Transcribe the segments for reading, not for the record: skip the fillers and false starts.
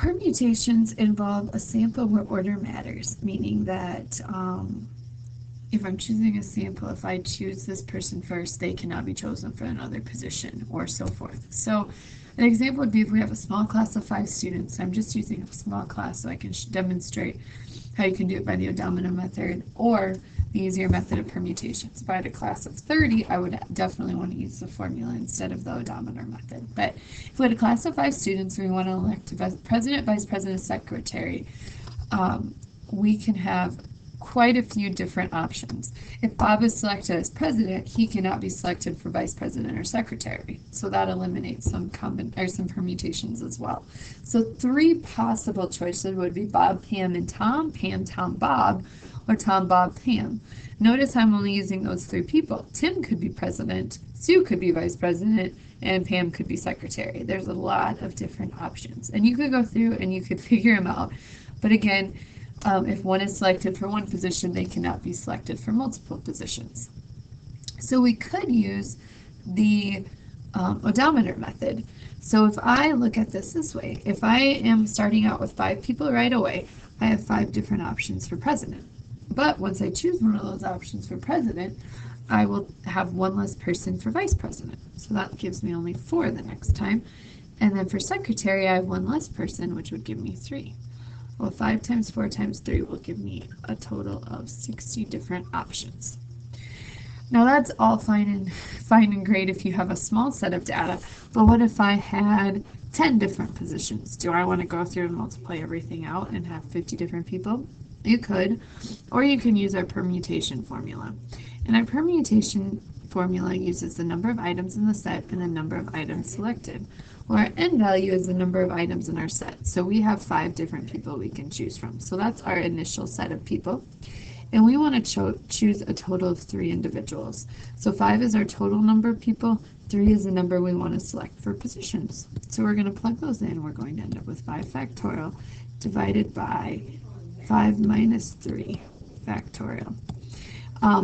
Permutations involve a sample where order matters, meaning that if I'm choosing a sample, if I choose this person first, they cannot be chosen for another position, or so forth. So an example would be if we have a small class of 5 students. I'm just using a small class so I can demonstrate how you can do it by the odomino method or the easier method of permutations. If I had a class of 30, I would definitely want to use the formula instead of the odometer method. But if we had a class of 5 students and we want to elect president, vice president, secretary, we can have quite a few different options. If Bob is selected as president, he cannot be selected for vice president or secretary. So that eliminates some permutations as well. So 3 possible choices would be Bob, Pam, and Tom, Pam, Tom, Bob, or Tom, Bob, Pam. Notice I'm only using those 3 people. Tim could be president, Sue could be vice president, and Pam could be secretary. There's a lot of different options. And you could go through and you could figure them out. But again, if one is selected for one position, they cannot be selected for multiple positions. So we could use the odometer method. So if I look at this way, if I am starting out with 5 people right away, I have 5 different options for president. But once I choose one of those options for president, I will have 1 less person for vice president. So that gives me only 4 the next time. And then for secretary, I have 1 less person, which would give me 3. Well, 5 times 4 times 3 will give me a total of 60 different options. Now that's all fine and great if you have a small set of data, but what if I had 10 different positions? Do I want to go through and multiply everything out and have 50 different people? You could, or you can use our permutation formula. And our permutation formula uses the number of items in the set and the number of items selected. Well, our n value is the number of items in our set. So we have 5 different people we can choose from. So that's our initial set of people. And we want to choose a total of 3 individuals. So 5 is our total number of people. 3 is the number we want to select for positions. So we're going to plug those in. We're going to end up with 5 factorial divided by 5 minus 3 factorial.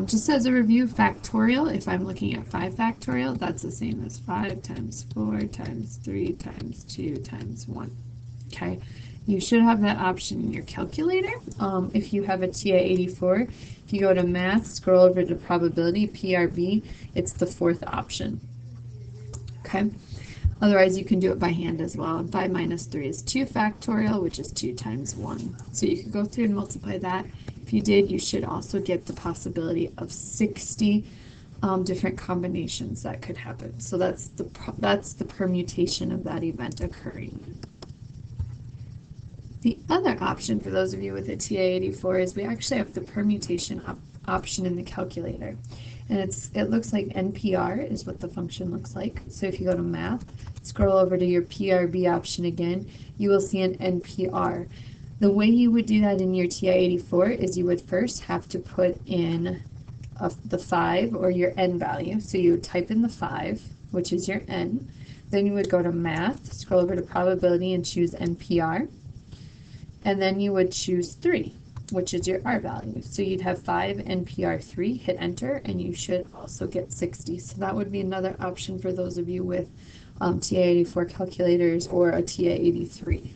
Just as a review, factorial, if I'm looking at 5 factorial, that's the same as 5 times 4 times 3 times 2 times 1. Okay, you should have that option in your calculator. If you have a TI-84, if you go to math, scroll over to probability, PRB, it's the 4th option. Okay, otherwise you can do it by hand as well. And 5 minus 3 is 2 factorial, which is 2 times 1. So you could go through and multiply that. If you did, you should also get the possibility of 60 different combinations that could happen. So that's the permutation of that event occurring. The other option for those of you with a TI-84 is we actually have the permutation option in the calculator. And it looks like NPR is what the function looks like. So if you go to math, scroll over to your PRB option again, you will see an NPR. The way you would do that in your TI-84 is you would first have to put in the 5 or your n value. So you would type in the 5, which is your n. Then you would go to math, scroll over to probability and choose NPR. And then you would choose 3, which is your r value. So you'd have 5 NPR3, hit enter, and you should also get 60. So that would be another option for those of you with TI-84 calculators or a TI-83.